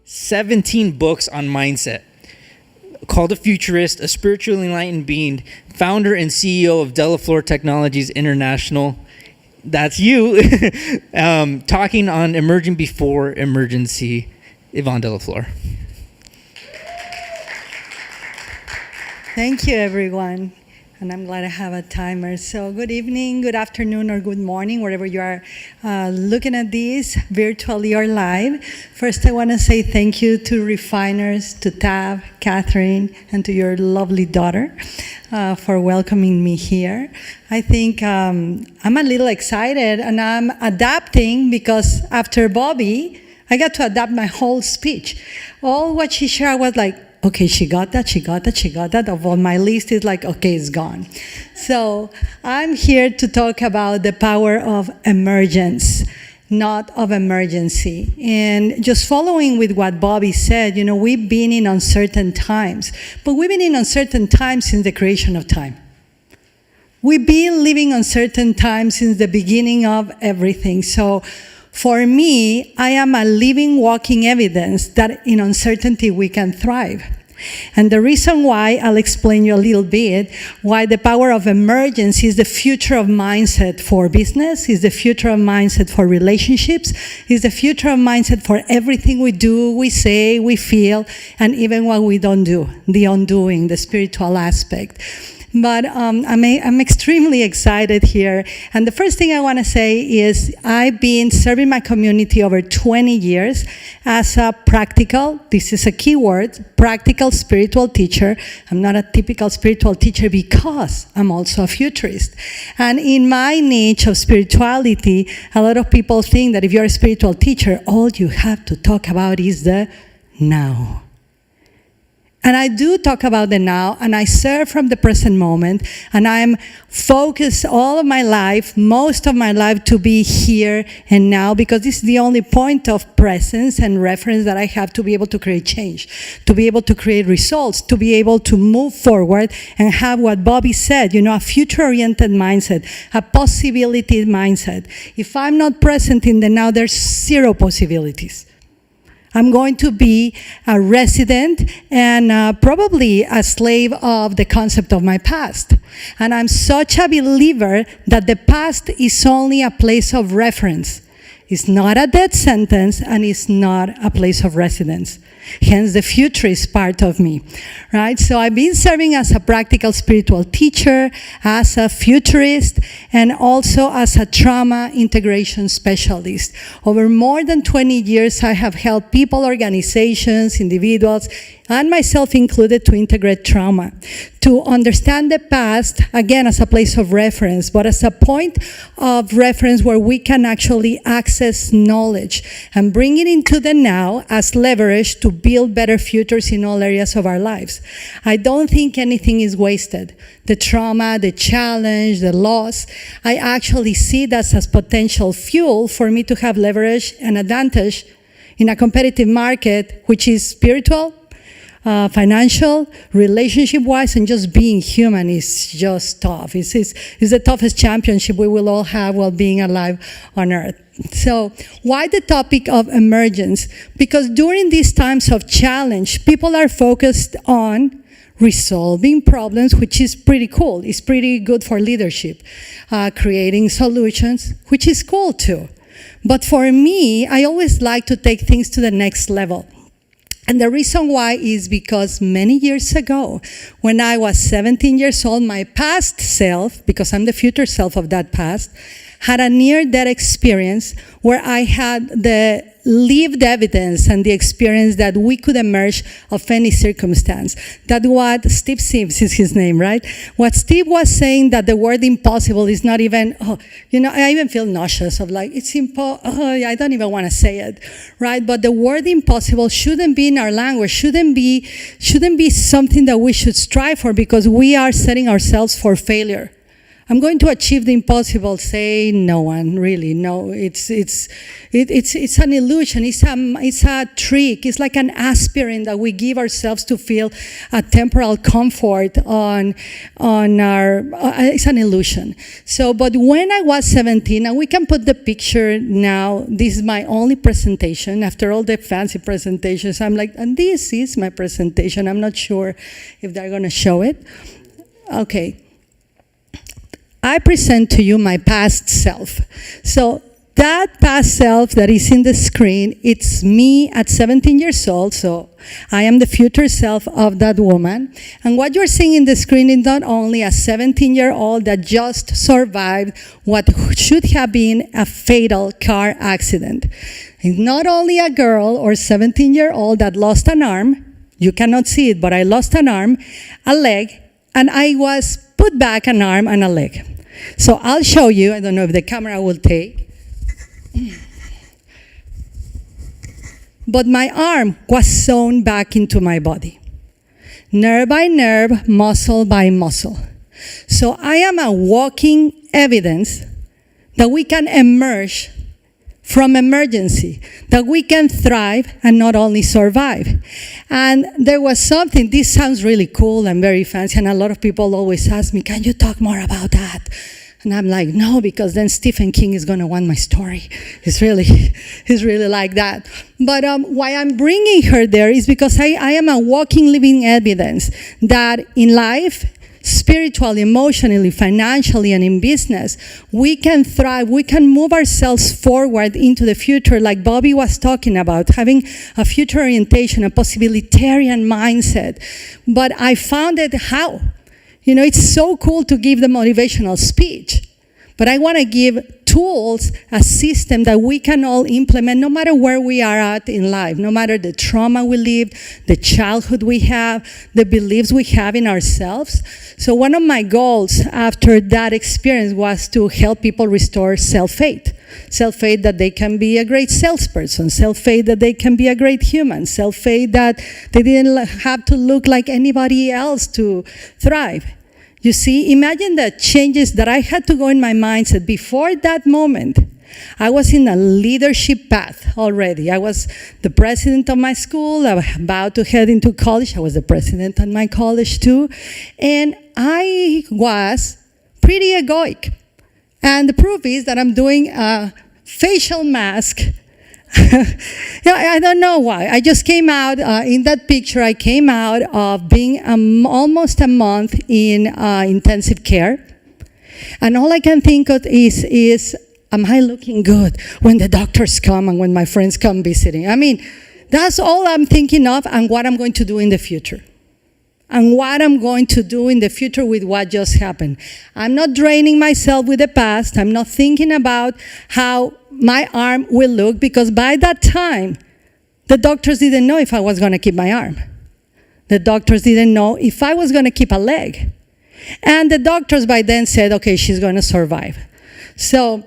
17 books on mindset. Called a futurist, a spiritually enlightened being, founder and CEO of Deleflor Technologies International. That's you. Talking on emerging before emergency, Ivonne Deleflor. Thank you, everyone. And I'm glad I have a timer. So good evening, good afternoon, or good morning, wherever you are looking at this, virtually or live. First, I want to say thank you to Refiners, to Tab, Catherine, and to your lovely daughter for welcoming me here. I think I'm a little excited, and I'm adapting because after Bobby, I got to adapt my whole speech. All what she shared was like, okay, she got that. Of all my list is like, okay, it's gone. So I'm here to talk about the power of emergence, not of emergency. And just following with what Bobby said, you know, we've been in uncertain times, but we've been in uncertain times since the creation of time. We've been living uncertain times since the beginning of everything. So for me, I am a living, walking evidence that in uncertainty we can thrive. And the reason why, I'll explain you a little bit, why the power of emergence is the future of mindset for business, is the future of mindset for relationships, is the future of mindset for everything we do, we say, we feel, and even what we don't do, the undoing, the spiritual aspect. But I'm extremely excited here. And the first thing I want to say is I've been serving my community over 20 years as a practical, this is a key word, practical spiritual teacher. I'm not a typical spiritual teacher because I'm also a futurist. And in my niche of spirituality, a lot of people think that if you're a spiritual teacher, all you have to talk about is the now. And I do talk about the now, and I serve from the present moment, and I'm focused all of my life, most of my life, to be here and now, because this is the only point of presence and reference that I have to be able to create change, to be able to create results, to be able to move forward and have what Bobby said, you know, a future-oriented mindset, a possibility mindset. If I'm not present in the now, there's zero possibilities. I'm going to be a resident and probably a slave of the concept of my past. And I'm such a believer that the past is only a place of reference. It's not a death sentence, and it's not a place of residence. Hence, the future is part of me, right? So I've been serving as a practical spiritual teacher, as a futurist, and also as a trauma integration specialist. Over more than 20 years, I have helped people, organizations, individuals, and myself included, to integrate trauma, to understand the past, again, as a place of reference, but as a point of reference where we can actually access knowledge and bring it into the now as leverage to build better futures in all areas of our lives. I don't think anything is wasted. The trauma, the challenge, the loss, I actually see that as potential fuel for me to have leverage and advantage in a competitive market, which is spiritual, financial, relationship-wise, and just being human is just tough. It's the toughest championship we will all have while being alive on earth. So why the topic of emergence? Because during these times of challenge, people are focused on resolving problems, which is pretty cool. It's pretty good for leadership. Creating solutions, which is cool too. But for me, I always like to take things to the next level. And the reason why is because many years ago, when I was 17 years old, my past self, because I'm the future self of that past, had a near-death experience where I had the lived evidence and the experience that we could emerge of any circumstance. That what Steve Sims is his name, right? What Steve was saying, that the word impossible is not even, I even feel nauseous of like, it's I don't even want to say it, right? But the word impossible shouldn't be in our language, shouldn't be something that we should strive for, because we are setting ourselves for failure. I'm going to achieve the impossible. Say no one, really. No, it's an illusion. It's a trick. It's like an aspirin that we give ourselves to feel a temporal comfort on our. It's an illusion. So, but when I was 17, and we can put the picture now. This is my only presentation. After all the fancy presentations, I'm like, and this is my presentation. I'm not sure if they're going to show it. Okay. I present to you my past self. So that past self that is in the screen, it's me at 17 years old, so I am the future self of that woman. And what you're seeing in the screen is not only a 17-year-old that just survived what should have been a fatal car accident. It's not only a girl or 17-year-old that lost an arm, you cannot see it, but I lost an arm, a leg, and I was put back an arm and a leg. So I'll show you, I don't know if the camera will take. But my arm was sewn back into my body. Nerve by nerve, muscle by muscle. So I am a walking evidence that we can emerge from emergency, that we can thrive and not only survive. And there was something, this sounds really cool and very fancy, and a lot of people always ask me, can you talk more about that? And I'm like, no, because then Stephen King is going to want my story. He's really like that. But why I'm bringing her there is because I am a walking, living evidence that in life, spiritually, emotionally, financially, and in business, we can thrive, we can move ourselves forward into the future, like Bobby was talking about, having a future orientation, a possibilitarian mindset. But I found it how? You know, it's so cool to give the motivational speech, but I want to give tools, a system that we can all implement no matter where we are at in life, no matter the trauma we lived, the childhood we have, the beliefs we have in ourselves. So one of my goals after that experience was to help people restore self-faith. Self-faith that they can be a great salesperson, self-faith that they can be a great human, self-faith that they didn't have to look like anybody else to thrive. You see, imagine the changes that I had to go in my mindset. Before that moment, I was in a leadership path already. I was the president of my school. I was about to head into college. I was the president of my college too. And I was pretty egoic. And the proof is that I'm doing a facial mask. Yeah, I don't know why. I just came out, in that picture, I came out of being almost a month in intensive care. And all I can think of is, am I looking good when the doctors come and when my friends come visiting? I mean, that's all I'm thinking of and what I'm going to do in the future. And what I'm going to do in the future with what just happened. I'm not draining myself with the past. I'm not thinking about how my arm will look, because by that time, the doctors didn't know if I was going to keep my arm. The doctors didn't know if I was going to keep a leg. And the doctors by then said, okay, she's going to survive. So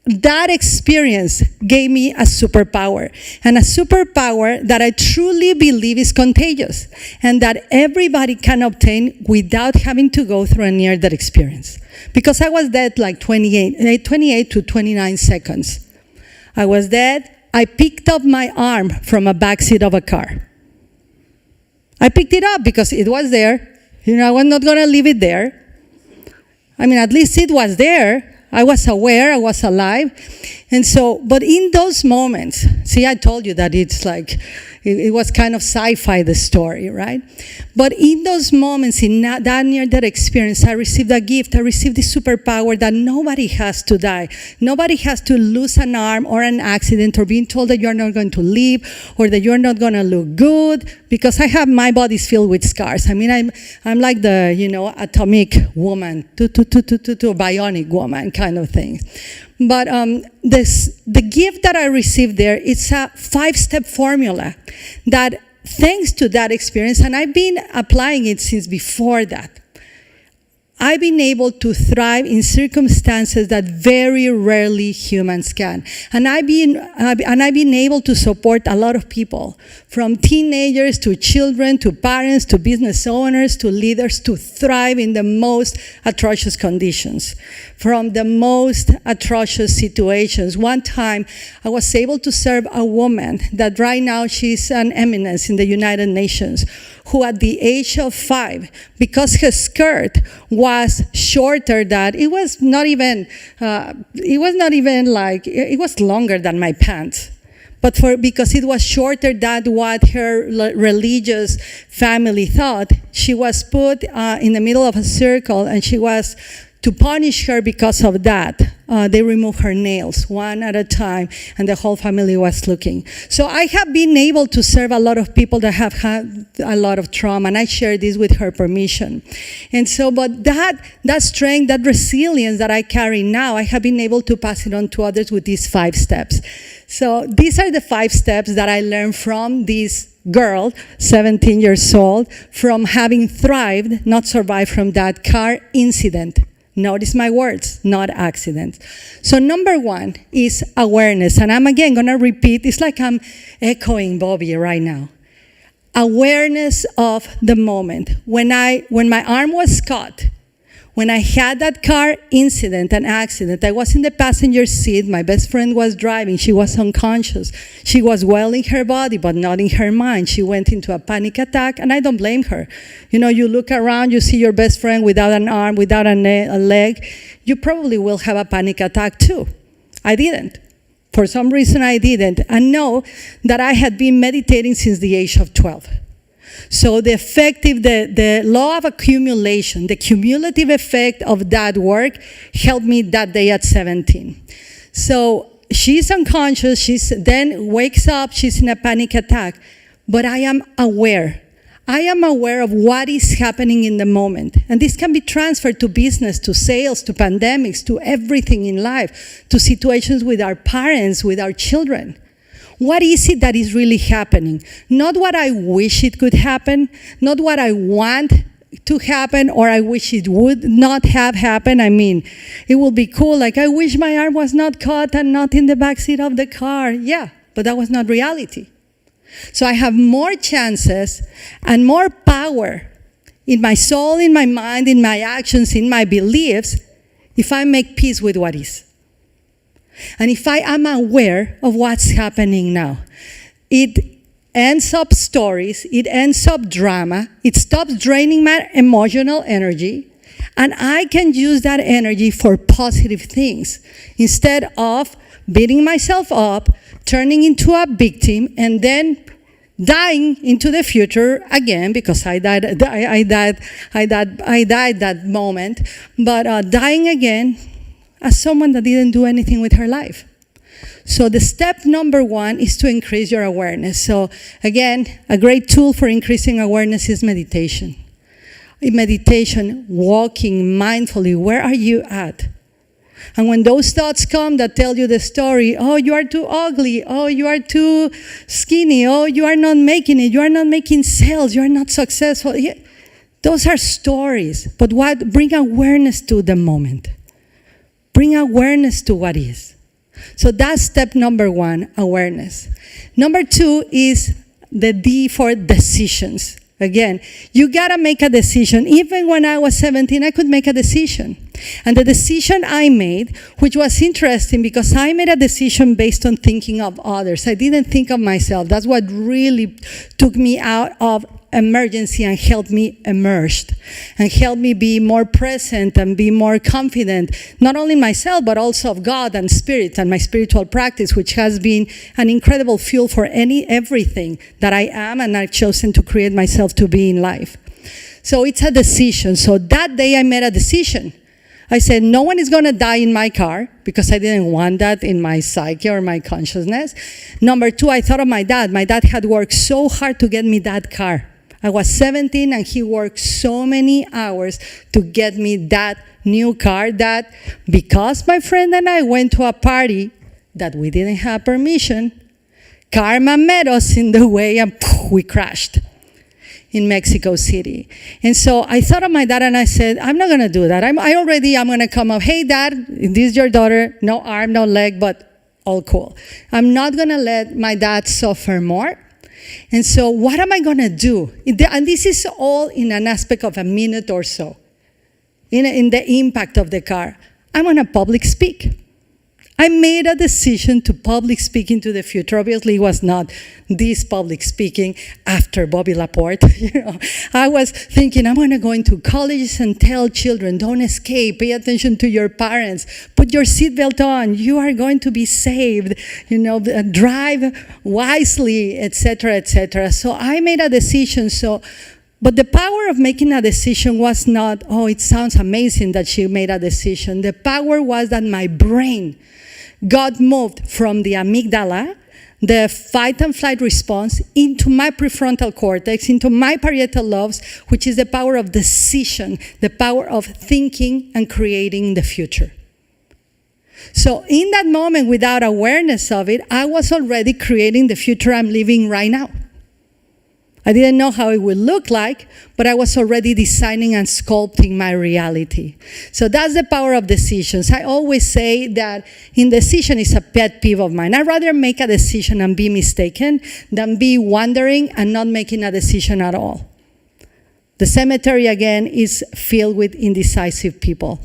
that experience gave me a superpower, and a superpower that I truly believe is contagious and that everybody can obtain without having to go through a near-death experience. Because I was dead like 28 to 29 seconds. I was dead. I picked up my arm from a backseat of a car. I picked it up because it was there. You know, I was not going to leave it there. I mean, at least it was there. I was aware, I was alive. And so, but in those moments, see, I told you that it's like, it was kind of sci-fi, the story, right? But in those moments, in that near-death experience, I received a gift. I received the superpower that nobody has to die. Nobody has to lose an arm or an accident or being told that you're not going to live or that you're not going to look good, because I have, my body's filled with scars. I mean, I'm like the, you know, atomic woman, bionic woman kind of thing. But the gift that I received there, it's a 5-step formula that, thanks to that experience, and I've been applying it since before that, I've been able to thrive in circumstances that very rarely humans can. And I've been able to support a lot of people, from teenagers to children to parents to business owners to leaders, to thrive in the most atrocious conditions, from the most atrocious situations. One time, I was able to serve a woman that right now she's an eminence in the United Nations, who at the age of 5, because her skirt was shorter than, it was longer than my pants. But because it was shorter than what her religious family thought, she was put in the middle of a circle, and she was, to punish her because of that, they removed her nails one at a time, and the whole family was looking. So I have been able to serve a lot of people that have had a lot of trauma, and I share this with her permission. And so, but that strength, that resilience that I carry now, I have been able to pass it on to others with these 5 steps. So these are the 5 steps that I learned from this girl, 17 years old, from having thrived, not survived from that car incident. Notice my words, not accidents. So number 1 is awareness. And I'm again going to repeat, it's like I'm echoing Bobby right now. Awareness of the moment. When my arm was cut, when I had that car incident, an accident, I was in the passenger seat, my best friend was driving, she was unconscious. She was well in her body, but not in her mind. She went into a panic attack, and I don't blame her. You know, you look around, you see your best friend without an arm, without a leg, you probably will have a panic attack too. I didn't. For some reason I didn't. I know that I had been meditating since the age of 12. So the law of accumulation, the cumulative effect of that work helped me that day at 17. So she's unconscious, she then wakes up, she's in a panic attack, but I am aware. I am aware of what is happening in the moment. And this can be transferred to business, to sales, to pandemics, to everything in life, to situations with our parents, with our children. What is it that is really happening? Not what I wish it could happen, not what I want to happen, or I wish it would not have happened. I mean, it will be cool, like I wish my arm was not cut and not in the backseat of the car. Yeah, but that was not reality. So I have more chances and more power in my soul, in my mind, in my actions, in my beliefs, if I make peace with what is. And if I am aware of what's happening now, it ends up stories, it ends up drama, it stops draining my emotional energy, and I can use that energy for positive things instead of beating myself up, turning into a victim, and then dying into the future again, because I died that moment, but dying again as someone that didn't do anything with her life. So the step number 1 is to increase your awareness. So again, a great tool for increasing awareness is meditation. In meditation, walking mindfully, where are you at? And when those thoughts come that tell you the story, oh, you are too ugly, oh, you are too skinny, oh, you are not making it, you are not making sales, you are not successful. Yeah, those are stories. But bring awareness to the moment. Bring awareness to what is. So that's step number 1, awareness. Number 2 is the D for decisions. Again, you gotta make a decision. Even when I was 17, I could make a decision. And the decision I made, which was interesting because I made a decision based on thinking of others. I didn't think of myself. That's what really took me out of emergency and helped me emerge and helped me be more present and be more confident, not only in myself, but also of God and spirit and my spiritual practice, which has been an incredible fuel for everything that I am and I've chosen to create myself to be in life. So it's a decision. So that day I made a decision. I said, no one is going to die in my car, because I didn't want that in my psyche or my consciousness. Number 2, I thought of my dad. My dad had worked so hard to get me that car. I was 17 and he worked so many hours to get me that new car that, because my friend and I went to a party that we didn't have permission, karma met us in the way and we crashed. in Mexico City. And so I thought of my dad and I said, I'm not gonna do that. I'm gonna come up, hey dad, this is your daughter, no arm, no leg, but all cool. I'm not gonna let my dad suffer more. And so what am I gonna do? And this is all in an aspect of a minute or so, in the impact of the car. I'm gonna public speak. I made a decision to public speak into the future. Obviously, it was not this public speaking after Bobby Laporte. I was thinking, I'm going to go into colleges and tell children, don't escape, pay attention to your parents, put your seatbelt on, you are going to be saved, drive wisely, etc., etc. So I made a decision. But the power of making a decision was not, oh, it sounds amazing that she made a decision. The power was that my brain got moved from the amygdala, the fight and flight response, into my prefrontal cortex, into my parietal lobes, which is the power of decision, the power of thinking and creating the future. So in that moment, without awareness of it, I was already creating the future I'm living right now. I didn't know how it would look like, but I was already designing and sculpting my reality. So that's the power of decisions. I always say that indecision is a pet peeve of mine. I'd rather make a decision and be mistaken than be wondering and not making a decision at all. The cemetery, again, is filled with indecisive people.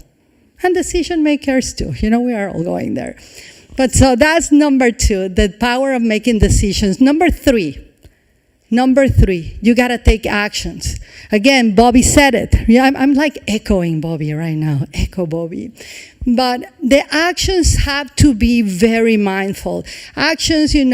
And decision makers too. We are all going there. But so that's number 2, the power of making decisions. Number 3, you gotta take actions. Again, Bobby said it. Yeah, I'm like echoing Bobby right now. Echo Bobby. But the actions have to be very mindful. Actions, a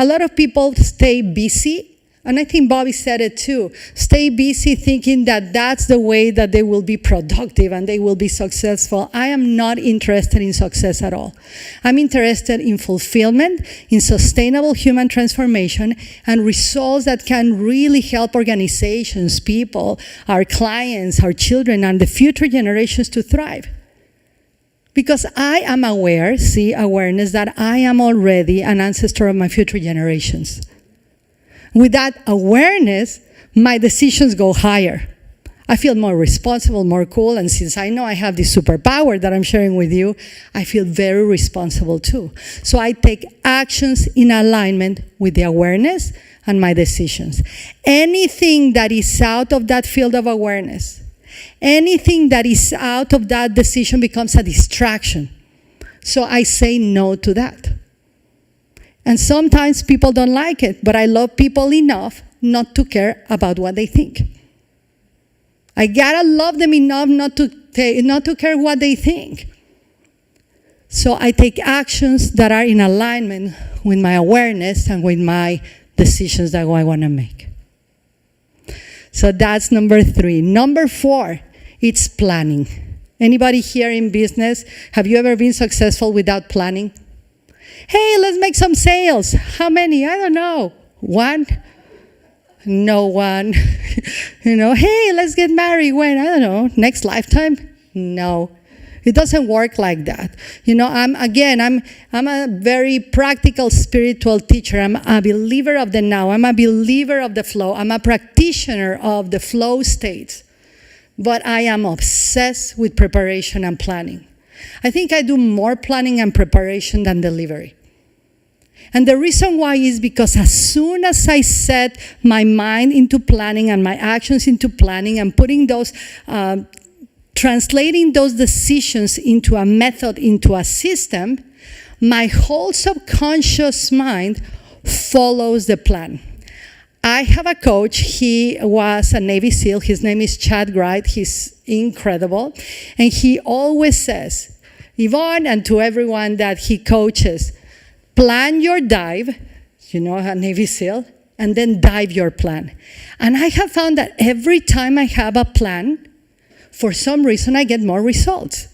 lot of people stay busy. And I think Bobby said it too. Stay busy thinking that that's the way that they will be productive and they will be successful. I am not interested in success at all. I'm interested in fulfillment, in sustainable human transformation, and results that can really help organizations, people, our clients, our children, and the future generations to thrive. Because I am aware, awareness, that I am already an ancestor of my future generations. With that awareness, my decisions go higher. I feel more responsible, more cool, and since I know I have this superpower that I'm sharing with you, I feel very responsible too. So I take actions in alignment with the awareness and my decisions. Anything that is out of that field of awareness, anything that is out of that decision becomes a distraction. So I say no to that. And sometimes people don't like it, but I love people enough not to care about what they think. I gotta love them enough not to care what they think. So I take actions that are in alignment with my awareness and with my decisions that I want to make. So that's number 3. Number 4, it's planning. Anybody here in business, have you ever been successful without planning? Hey, let's make some sales. How many? I don't know. 1? No one. Hey, let's get married. When? I don't know. Next lifetime? No. It doesn't work like that. I'm a very practical spiritual teacher. I'm a believer of the now. I'm a believer of the flow. I'm a practitioner of the flow states. But I am obsessed with preparation and planning. I think I do more planning and preparation than delivery. And the reason why is because as soon as I set my mind into planning and my actions into planning and putting those, translating those decisions into a method, into a system, my whole subconscious mind follows the plan. I have a coach. He was a Navy SEAL. His name is Chad Wright. He's incredible. And he always says, Ivonne, and to everyone that he coaches, plan your dive, a Navy SEAL, and then dive your plan. And I have found that every time I have a plan, for some reason I get more results.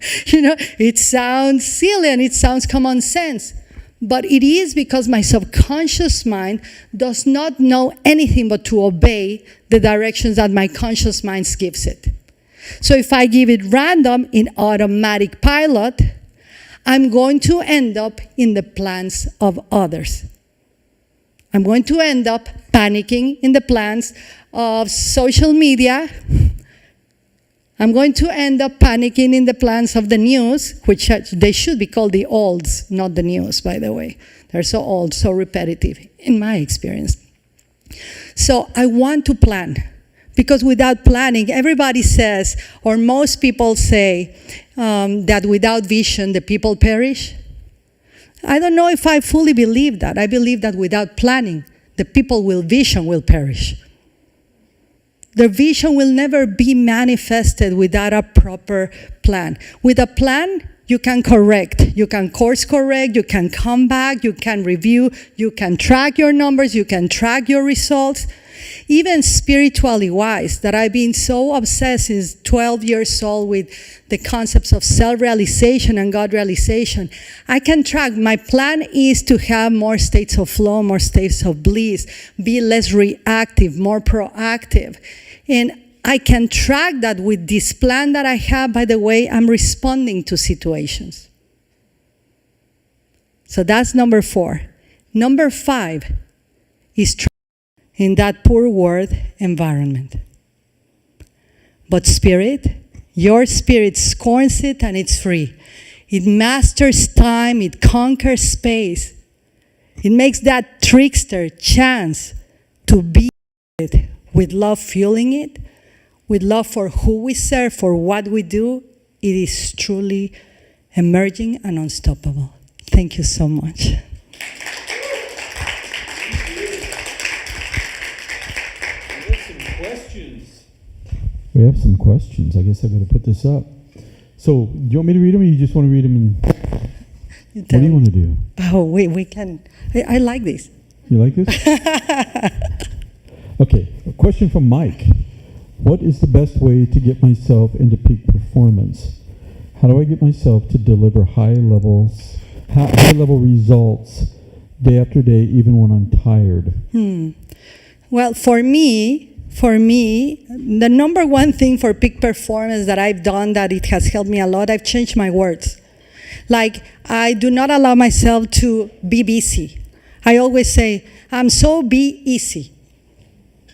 It sounds silly and it sounds common sense. But it is because my subconscious mind does not know anything but to obey the directions that my conscious mind gives it. So if I give it random in automatic pilot, I'm going to end up in the plans of others. I'm going to end up panicking in the plans of social media. I'm going to end up panicking in the plans of the news, which they should be called the olds, not the news, by the way. They're so old, so repetitive, in my experience. So I want to plan, because without planning, everybody says, or most people say, that without vision, the people perish. I don't know if I fully believe that. I believe that without planning, the people with vision will perish. The vision will never be manifested without a proper plan. With a plan, you can correct. You can course correct. You can come back. You can review. You can track your numbers. You can track your results. Even spiritually wise, that I've been so obsessed since 12 years old with the concepts of self-realization and God realization, I can track. My plan is to have more states of flow, more states of bliss, be less reactive, more proactive. And I can track that with this plan that I have. By the way, I'm responding to situations. So that's number 4. Number 5 is in that poor word, environment. But spirit, your spirit scorns it and it's free. It masters time, it conquers space. It makes that trickster chance to be it, with love fueling it, with love for who we serve, for what we do. It is truly emerging and unstoppable. Thank you so much. We have some questions. I guess I got to put this up. So, do you want me to read them, or you just want to read them? What do you want to do? Oh, we can. I like this. You like this? Okay. A question from Mike. What is the best way to get myself into peak performance? How do I get myself to deliver high-level results day after day, even when I'm tired? Well, for me, the number one thing for peak performance that I've done that it has helped me a lot, I've changed my words. Like, I do not allow myself to be busy. I always say, I'm so be easy.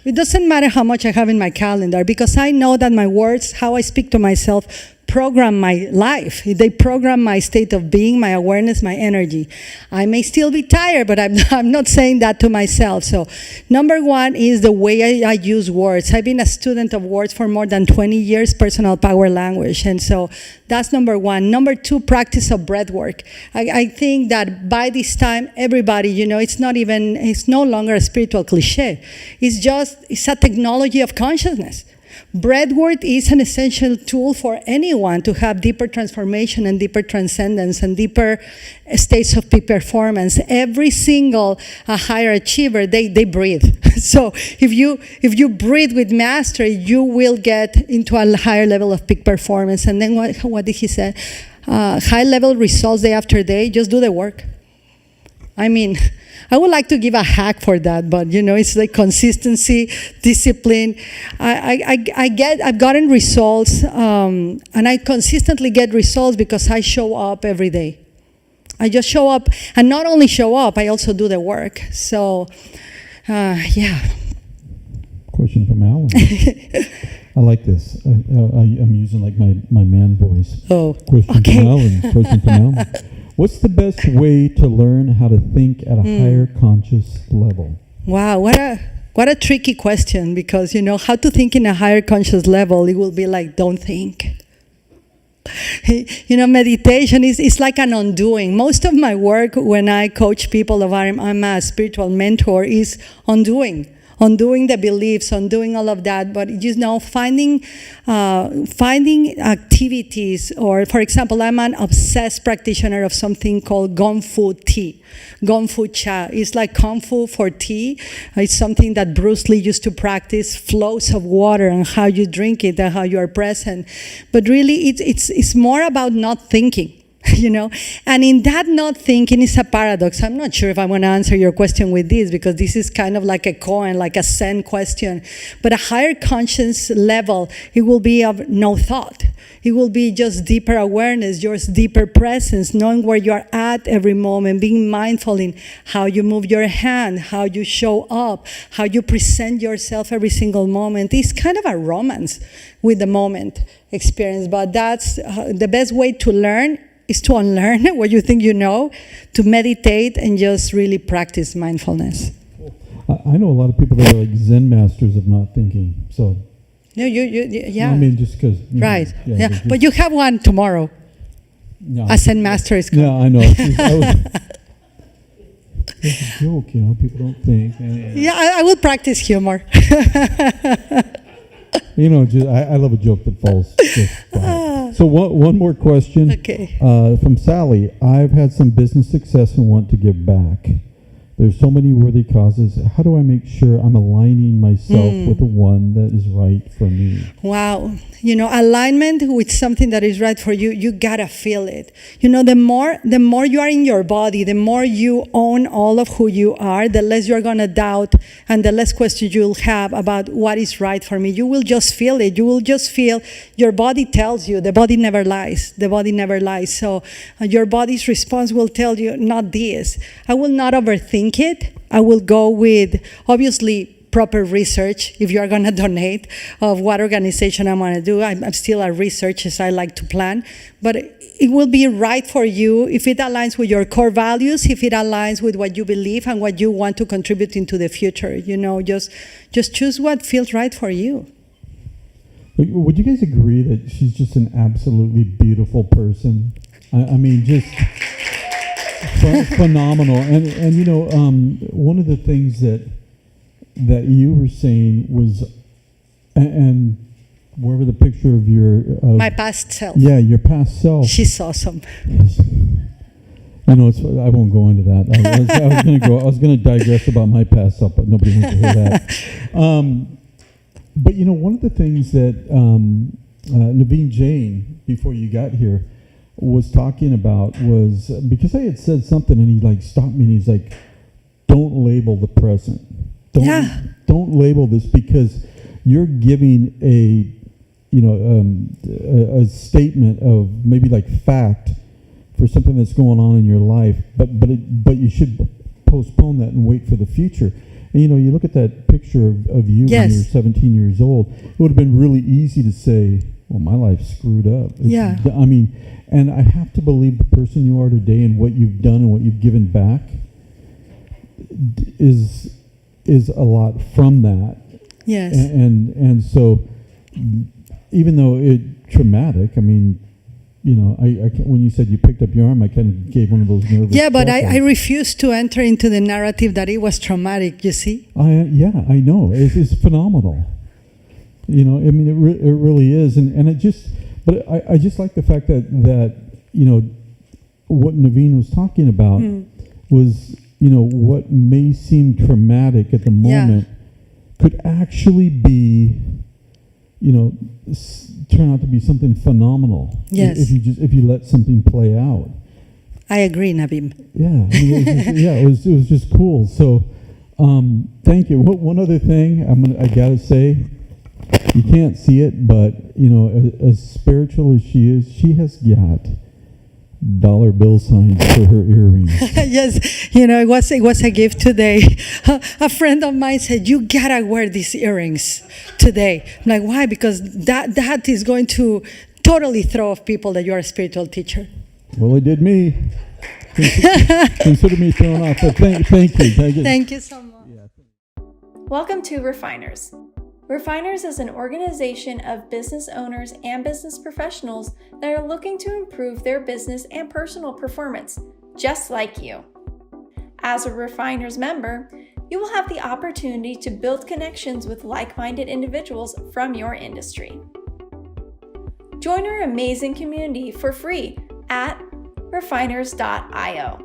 It doesn't matter how much I have in my calendar, because I know that my words, how I speak to myself, program my life. They program my state of being, my awareness, my energy. I may still be tired, but I'm not saying that to myself. So number 1 is the way I use words. I've been a student of words for more than 20 years, personal power language. And so that's number 1. Number 2, practice of breath work. I think that by this time, everybody, it's no longer a spiritual cliche. It's a technology of consciousness. Breathwork is an essential tool for anyone to have deeper transformation and deeper transcendence and deeper states of peak performance. Every single higher achiever, they breathe. So if you breathe with mastery, you will get into a higher level of peak performance. And then what did he say? High level results day after day. Just do the work. I mean, I would like to give a hack for that, but it's like consistency, discipline. I've gotten results, and I consistently get results because I show up every day. I just show up, and not only show up, I also do the work. So, yeah. Question from Alan. I like this. I'm using like my man voice. Oh, Question okay. from Alan. Question from Alan. What's the best way to learn how to think at a higher conscious level? Wow, what a tricky question, because how to think in a higher conscious level, it will be like, don't think. Meditation is like an undoing. Most of my work when I coach people, I'm a spiritual mentor, is undoing the beliefs, undoing all of that. But finding activities, or for example, I'm an obsessed practitioner of something called Gong Fu tea, Gong Fu cha. It's like Kung Fu for tea. It's something that Bruce Lee used to practice, flows of water and how you drink it and how you are present. But really, it's more about not thinking. And in that not thinking is a paradox. I'm not sure if I'm going to answer your question with this, because this is kind of like a koan, like a Zen question. But a higher conscious level, it will be of no thought. It will be just deeper awareness, just deeper presence, knowing where you are at every moment, being mindful in how you move your hand, how you show up, how you present yourself every single moment. It's kind of a romance with the moment experience, but that's the best way to learn is to unlearn what you think you know, to meditate and just really practice mindfulness. I know a lot of people that are like Zen masters of not thinking. So. No, yeah. I mean, just because. Right. Yeah. But you have one tomorrow. No. A Zen master is coming. Yeah, I know. It's a joke, people don't think. Yeah, I will practice humor. I love a joke that falls just fine. So one more question. Okay. From Sally. I've had some business success and want to give back. There's so many worthy causes. How do I make sure I'm aligning myself with the one that is right for me? Wow. Alignment with something that is right for you, you gotta feel it. The more you are in your body, the more you own all of who you are, the less you're gonna doubt and the less questions you'll have about what is right for me. You will just feel it. You will just feel, your body tells you. The body never lies. The body never lies. So your body's response will tell you, not this. I will not overthink it. I will go with, obviously, proper research if you are going to donate of what organization I'm going to do. I'm still a researcher, as I like to plan, but it will be right for you if it aligns with your core values, if it aligns with what you believe and what you want to contribute into the future. Just choose what feels right for you. Would you guys agree that she's just an absolutely beautiful person? I mean, just phenomenal. And one of the things that you were saying was, and wherever the picture of your my past self. Yeah, your past self. She's awesome. I know I won't go into that. I was going to digress about my past self, but nobody wants to hear that. But one of the things that Naveen Jain, before you got here, was talking about was because I had said something and he stopped me and he's like, "Don't label the present." Don't label this, because you're giving a statement of maybe fact for something that's going on in your life, but you should postpone that and wait for the future. And you look at that picture of you when you're 17 years old. It would have been really easy to say, "Well, my life's screwed up." I mean, and I have to believe the person you are today and what you've done and what you've given back is a lot from that. Yes. And so, even though it's traumatic, I mean, when you said you picked up your arm, I kind of gave one of those nervous. Yeah, but I refused to enter into the narrative that it was traumatic. You see? I know. It's phenomenal. I mean, it really is, and it just. But I just like the fact that what Naveen was talking about was. What may seem traumatic at the moment could actually be, turn out to be something phenomenal. Yes. If you let something play out. I agree, Naveen. Yeah. I mean, it was just cool. So, thank you. One other thing I gotta say, you can't see it, but as spiritual as she is, she has got dollar bill signs for her earrings. Yes, it was a gift today. A friend of mine said, "You gotta wear these earrings today." I'm like, "Why?" Because that is going to totally throw off people that you are a spiritual teacher. Well, it did me. Consider me thrown off. But thank you. Thank you so much. Welcome to Refiners. Refiners is an organization of business owners and business professionals that are looking to improve their business and personal performance, just like you. As a Refiners member, you will have the opportunity to build connections with like-minded individuals from your industry. Join our amazing community for free at refiners.io.